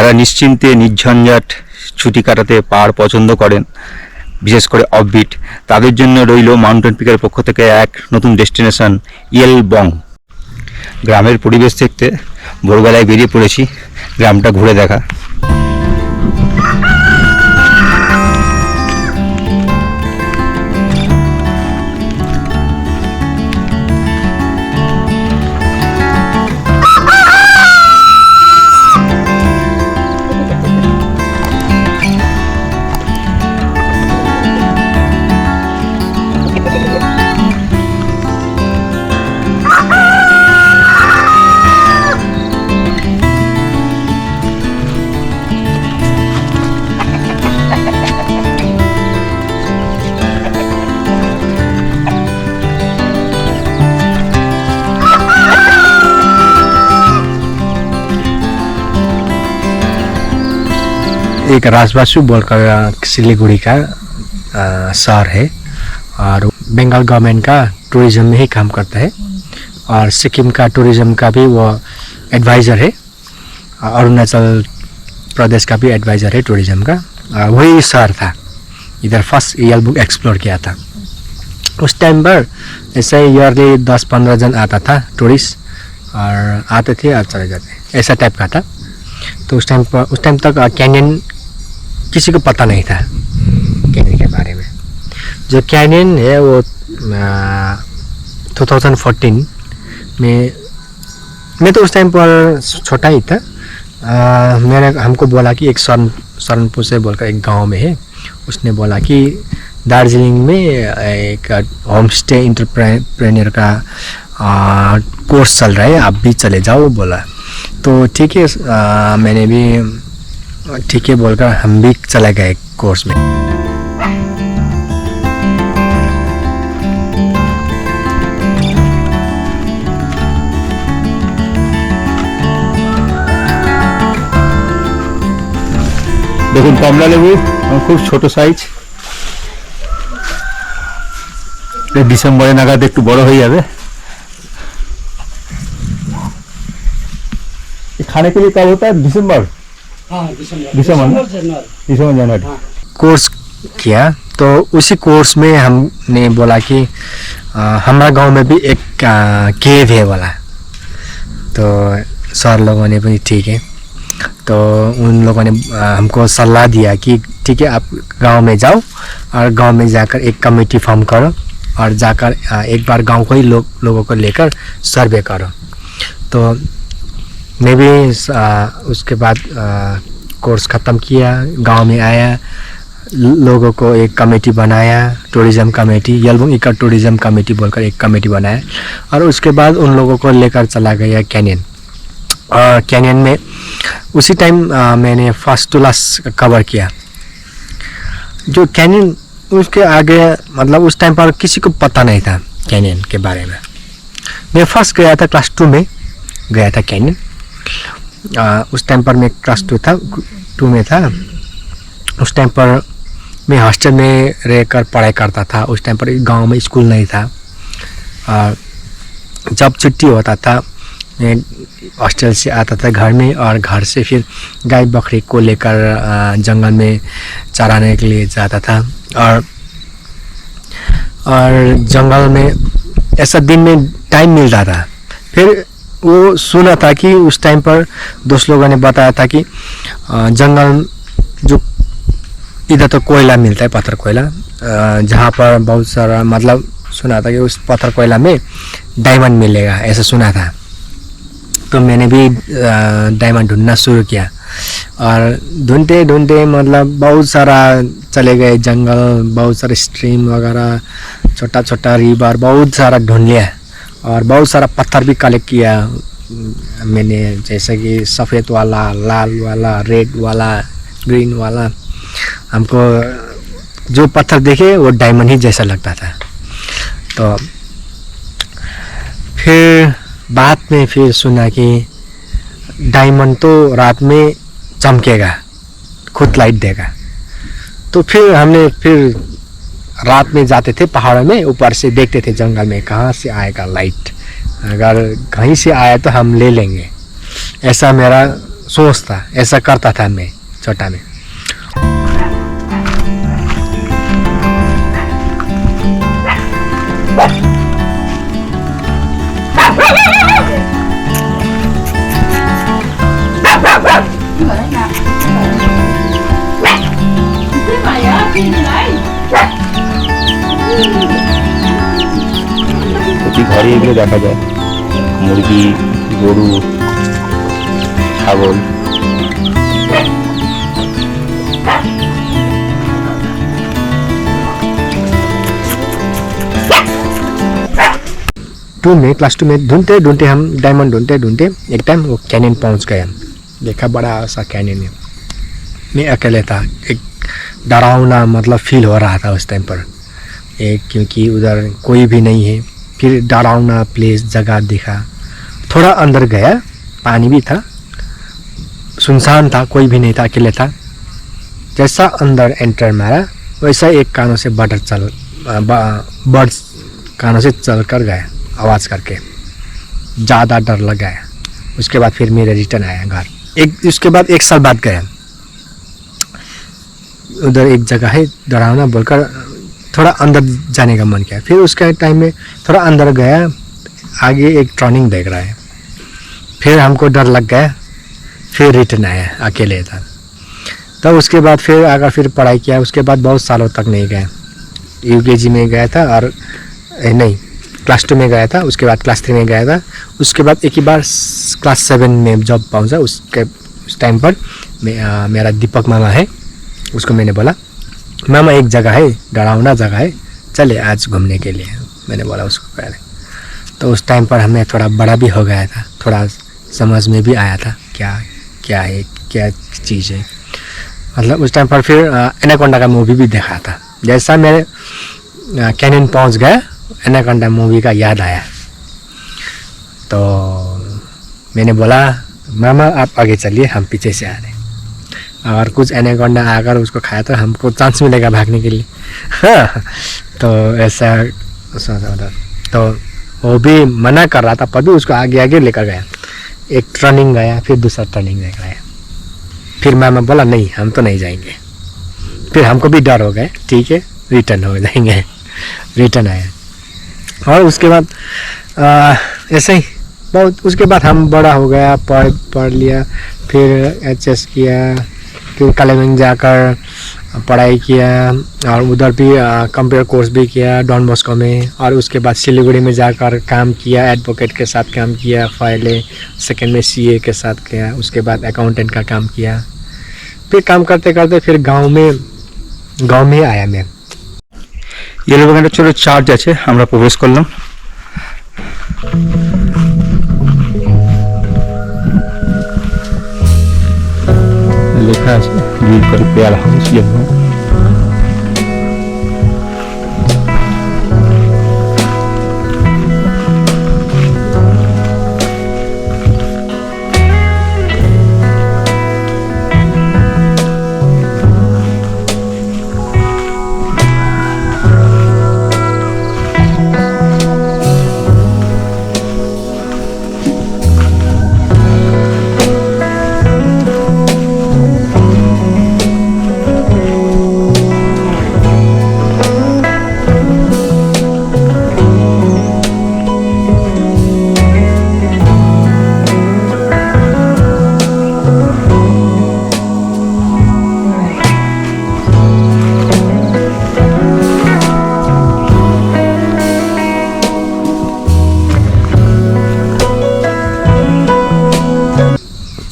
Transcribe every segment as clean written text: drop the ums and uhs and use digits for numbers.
যারা নিশ্চিন্তে নির্ঝঞ্ঝাট ছুটি কাটাতে পাহাড় পছন্দ করেন, বিশেষ করে অফবিট, তাদের জন্য রইল মাউন্টেন পিকের পক্ষ থেকে এক নতুন ডেস্টিনেশন ইয়েলবং। গ্রামের পরিবেশ দেখতে ভোরবেলায় বেরিয়ে পড়েছি গ্রামটা ঘুরে দেখা। एक राजबासु बोलकर सिलीगुड़ी का शहर है और बंगाल गवर्नमेंट का टूरिज्म में ही काम करता है और सिक्किम का टूरिज्म का भी वो एडवाइज़र है। अरुणाचल प्रदेश का भी एडवाइज़र है टूरिज्म का। वही शहर था, इधर फर्स्ट इयलबुक एक्सप्लोर किया था। उस टाइम पर ऐसे ईयरली 10-15 जन आता था टूरिस्ट, और आते थे और चले जाते, ऐसा टाइप का था। तो उस टाइम तक कैनियन किसी को पता नहीं था, कैनियन के बारे में। जो कैनियन है वो 2014 में, मैं तो उस टाइम पर छोटा ही था, हमको बोला कि एक सरनपुर से बोलकर एक गांव में है, उसने बोला कि दार्जिलिंग में एक होम स्टे एंटरप्रेन्योर का कोर्स चल रहा है, आप भी चले जाओ बोला। तो ठीक है, मैंने भी ठीक है बोलकर हम भी चले गए कोर्स में। দেখুন কমলা লেবু খুব ছোট সাইজ, ডিসেম্বরে নাগাদ একটু বড় হয়ে যাবে। खाने के लिए कब होता है? दिसंबर जनवरी कोर्स किया। तो उसी कोर्स में हमने बोला कि हमारा गांव में भी एक केव है वाला। तो सर लोगों ने भी ठीक है, तो उन लोगों ने हमको सलाह दिया कि ठीक है आप गांव में जाओ और गांव में जाकर एक कमेटी फॉर्म करो और जाकर एक बार गांव को ही लोगों को लेकर सर्वे करो। तो मैं भी उसके बाद कोर्स ख़त्म किया, गांव में आया, लोगों को एक कमेटी बनाया, tourism committee, Yalbung eco tourism committee बोलकर एक कमेटी बनाया, और उसके बाद उन लोगों को लेकर चला गया कैनियन। और कैनियन में उसी टाइम मैंने फर्स्ट टू लास्ट कवर किया। जो कैनियन, उसके आगे मतलब उस टाइम पर किसी को पता नहीं था कैनियन के बारे में। मैं फर्स्ट गया था क्लास 2 में गया था कैनियन। उस टाइम पर मैं क्लास 2 में था। उस टाइम पर मैं हॉस्टल में रहकर पढ़ाई करता था। उस टाइम पर गांव में स्कूल नहीं था। जब छुट्टी होता था मैं हॉस्टल से आता था घर में, और घर से फिर गाय बकरी को लेकर जंगल में चराने के लिए जाता था। और जंगल में ऐसा दिन में टाइम मिलता था। फिर वो सुना था कि उस टाइम पर दोस्त लोगों ने बताया था कि जंगल जो इधर तो कोयला मिलता है, पत्थर कोयला, जहाँ पर बहुत सारा, मतलब सुना था कि उस पत्थर कोयला में डायमंड मिलेगा, ऐसा सुना था। तो मैंने भी डायमंड ढूंढना शुरू किया, और ढूंढते ढूंढते मतलब बहुत सारा चले गए जंगल, बहुत सारे स्ट्रीम वगैरह, छोटा छोटा रिवर, बहुत सारा ढूंढ लिया, और बहुत सारा पत्थर भी कलेक्ट किया मैंने, जैसे कि सफ़ेद वाला, लाल वाला, रेड वाला, ग्रीन वाला। हमको जो पत्थर देखे वो डायमंड ही जैसा लगता था। तो फिर बाद में फिर सुना कि डायमंड तो रात में चमकेगा, खुद लाइट देगा। तो फिर हमने रात में जाते थे पहाड़ों में, ऊपर से देखते थे जंगल में कहाँ से आएगा लाइट, अगर कहीं से आया तो हम ले लेंगे, ऐसा मेरा सोच था, ऐसा करता था मैं छोटा में। প্রতি ঘরে এগুলো দেখা যায়, মুরগি, গরু, ছাগল। क्लास 2 में ढूंढते ढूंढते हम डायमंड ढूंढते ढूंढते एक टाइम वो कैनियन पहुंच गए हम। देखा बड़ा सा कैनियन है, मैं अकेले था। एक डरावना मतलब फील हो रहा था उस टाइम पर, एक क्योंकि उधर कोई भी नहीं है। फिर डरावना प्लेस जगह दिखा, थोड़ा अंदर गया, पानी भी था, सुनसान था, कोई भी नहीं था, अकेले था। जैसा अंदर एंटर मारा वैसा एक कानों से बर्ड्स कानों से चल कर गया आवाज़ करके, ज़्यादा डर लग गया। उसके बाद फिर मेरे रिटर्न आया घर। उसके बाद 1 साल बाद गया, उधर एक जगह है डरावना बोलकर थोड़ा अंदर जाने का मन किया। फिर उसके टाइम में थोड़ा अंदर गया, आगे एक टर्निंग देख रहा है, फिर हमको डर लग गया, फिर रिटर्न आया, अकेले था। तब उसके बाद फिर आगे फिर पढ़ाई किया। उसके बाद बहुत सालों तक नहीं गया, UKG में गया था और नहीं क्लास 2 में गया था, उसके बाद क्लास 3 में गया था। उसके बाद एक ही बार क्लास 7 में जब पहुंचा, उस टाइम पर मेरा दीपक मामा है, उसको मैंने बोला मामा एक जगह है, डरावना जगह है, चले आज घूमने के लिए, मैंने बोला उसको पहले। तो उस टाइम पर हमें थोड़ा बड़ा भी हो गया था, थोड़ा समझ में भी आया था क्या है, क्या चीज़ है। मतलब उस टाइम पर फिर एनाकोंडा का मूवी भी देखा था। जैसा मैं कैनियन पहुंच गया, एनाकोंडा मूवी का याद आया, तो मैंने बोला मामा आप आगे चलिए, हम पीछे से आ रहे हैं। और कुछ एनाकोंडा आकर उसको खाया तो हमको चांस मिलेगा भागने के लिए। हाँ, तो ऐसा तो वो भी मना कर रहा था, पर भी उसको आगे आगे लेकर गया। एक टर्निंग गया, फिर दूसरा टर्निंग गया, फिर मामा बोला नहीं हम तो नहीं जाएंगे। फिर हमको भी डर हो गया, ठीक है रिटर्न हो जाएंगे, रिटर्न आया। और उसके बाद ऐसे ही बहुत, उसके बाद हम बड़ा हो गया, पढ़ लिया, फिर HS किया, फिर कालेबुङ जाकर पढ़ाई किया और उधर भी कंप्यूटर कोर्स भी किया डॉन बॉस्को में। और उसके बाद सिलीगुड़ी में जाकर काम किया, एडवोकेट के साथ काम किया, फाइलें, सेकेंड में CA के साथ किया, उसके बाद अकाउंटेंट का काम किया। फिर काम करते करते फिर गांव में आया मैं। ইয়েলো বাগানটা ছোট চার্চ আছে, আমরা প্রবেশ করলাম। লেখা আছে নীলকর পেয়ার হাউস ইয়েলো।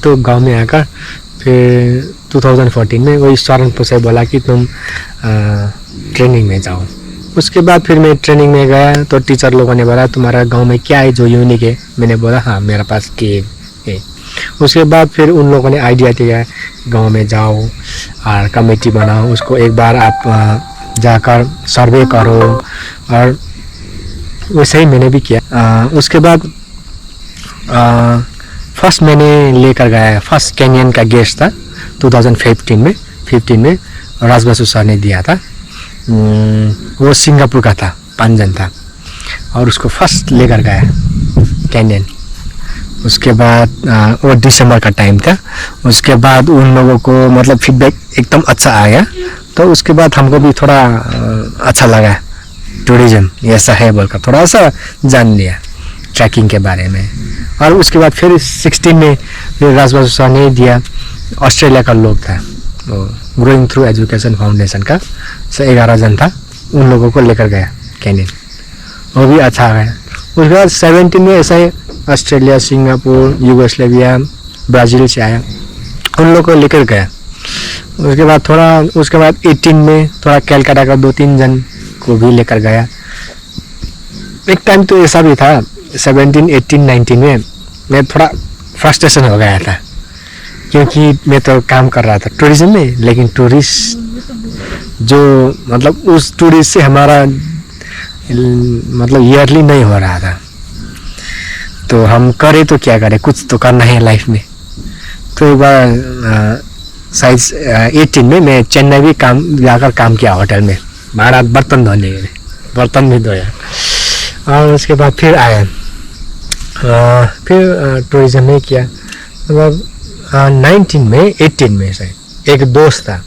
तो गांव में आकर फिर 2014 में वही सहारनपुर से बोला कि तुम ट्रेनिंग में जाओ। उसके बाद फिर मैं ट्रेनिंग में गया तो टीचर लोगों ने बोला तुम्हारा गांव में क्या है जो यूनिक है। मैंने बोला हाँ मेरे पास केव है। उसके बाद फिर उन लोगों ने आइडिया दिया गांव में जाओ और कमेटी बनाओ, उसको एक बार आप जाकर सर्वे करो, और वैसे ही मैंने भी किया। उसके बाद फर्स्ट मैंने लेकर गया, फर्स्ट कैनियन का गेस्ट था 2015 में राजबासु सर ने दिया था। वो सिंगापुर का था, 5 जन था, और उसको फर्स्ट लेकर गया कैनियन। उसके बाद वो दिसंबर का टाइम था। उसके बाद उन लोगों को मतलब फीडबैक एकदम अच्छा आया, तो उसके बाद हमको भी थोड़ा अच्छा लगा, टूरिज्म ऐसा है बोलकर थोड़ा सा जान लिया ट्रैकिंग के बारे में। और उसके बाद फिर 16 में फिर राजबासु सर ने दिया, ऑस्ट्रेलिया का लोग था वो ग्रोइंग थ्रू एजुकेशन फाउंडेशन का, 11 जन था, उन लोगों को लेकर गया कैनियन, वो भी अच्छा है। उसके बाद 17 में ऐसा ही ऑस्ट्रेलिया, सिंगापुर, यूगोस्लाविया, ब्राज़ील से आया, उन लोगों को लेकर गया। उसके बाद 18 में थोड़ा कैलकाटा का 2-3 जन को भी लेकर गया। एक टाइम तो ऐसा भी था 17, 18, 19 में मैं थोड़ा फ्रस्ट्रेशन हो गया था, क्योंकि मैं तो काम कर रहा था टूरिज्म में, लेकिन टूरिस्ट जो मतलब उस टूरिस्ट से हमारा मतलब ईयरली नहीं हो रहा था, तो हम करें तो क्या करें, कुछ तो करना है लाइफ में। तो एक बार शायद 18 में मैं चेन्नई भी जाकर काम किया होटल में, बाहर बर्तन धोने के लिए, बर्तन भी धोया। और उसके बाद फिर आया, फिर टूरिज्म में किया। मतलब 19 में 18 में शायद एक दोस्त था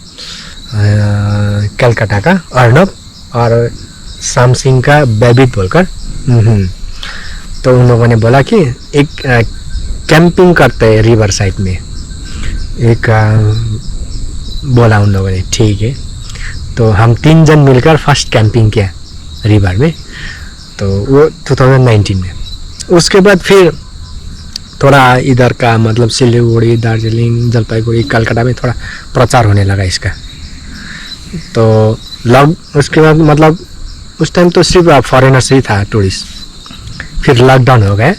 कलकत्ता का, अर्नब और शाम सिंह का बेबिट बोलकर, तो उन लोगों ने बोला कि एक कैंपिंग करते हैं रिवर साइड में, एक बोला उन लोगों ने, ठीक है। तो हम 3 जन मिलकर फर्स्ट कैंपिंग किया रिवर में, तो वो 2019 में। उसके बाद फिर थोड़ा इधर का मतलब सिलीगुड़ी, दार्जिलिंग, जलपाईगुड़ी, कलकत्ता में थोड़ा प्रचार होने लगा इसका। तो उसके बाद मतलब उस टाइम तो सिर्फ फॉरेनर्स ही था टूरिस्ट, फिर लॉकडाउन हो गया।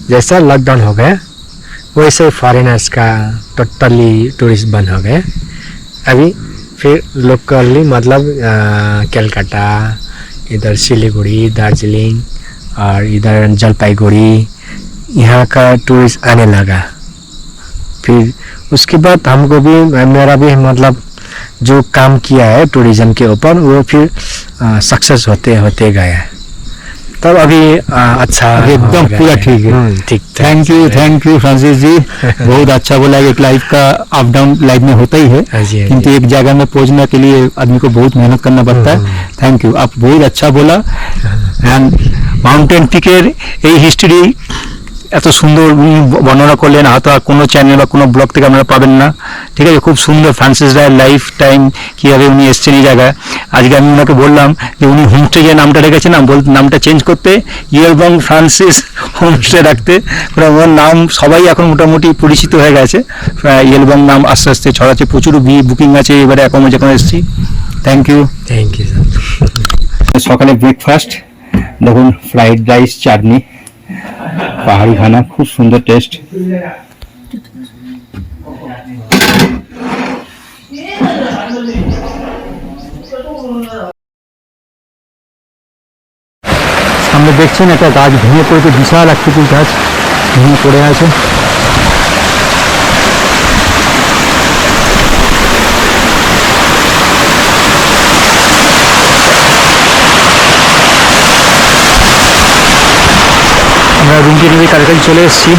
जैसा लॉकडाउन हो गया वैसे फॉरेनर्स का टोटली टूरिस्ट बंद हो गया। अभी फिर लोकली मतलब कलकत्ता, इधर सिलीगुड़ी, दार्जिलिंग और इधर जलपाईगुड़ी, यहाँ का टूरिस्ट आने लगा। फिर उसके बाद हमको भी, मेरा भी मतलब जो काम किया है टूरिज्म के ऊपर वो फिर सक्सेस होते होते गया, तब अभी अच्छा एकदम पूरा ठीक है। ठीक। थैंक यू फ्रांसिस जी, बहुत अच्छा बोला। एक लाइफ का अप डाउन लाइफ में होता ही है, किंतु एक जगह में पहुंचने के लिए आदमी को बहुत मेहनत करना पड़ता है। थैंक यू, आप बहुत अच्छा बोला। एंड माउंटेन पिकेर এই হিস্ট্রি এত সুন্দর বর্ণনা করলেন, হয়তো আর কোনো চ্যানেল বা কোনো ব্লগ থেকে আপনারা পাবেন না। ঠিক আছে, খুব সুন্দর ফ্রান্সিস রায়ের লাইফ টাইম, কীভাবে উনি এসছেন এই জায়গায়। আজকে আমি ওনাকে বললাম যে উনি হোমস্টে যে নামটা রেখেছেন না, নামটা চেঞ্জ করতে ইয়েলবং ফ্রান্সিস হোমস্টে রাখতে, ওনার নাম সবাই এখন মোটামুটি পরিচিত হয়ে গেছে। ইয়েলবং নাম আস্তে আস্তে ছড়াচ্ছে, প্রচুর বুকিং আছে এবারে এখন যখন এসেছি। Thank you sir. সকালে ব্রেকফাস্ট দেখুন, ফ্রাইড রাইস, চাটনি, পাহাড়ি খানা, খুব সুন্দর টেস্ট। সামনে দেখছেন একটা গাছ ভেঙে পড়েছে, বিশাল আকৃতির গাছ ভেঙে পড়ে আছে। আমরা রুমটি নিয়ে কাছাকাছি চলে এসেছি।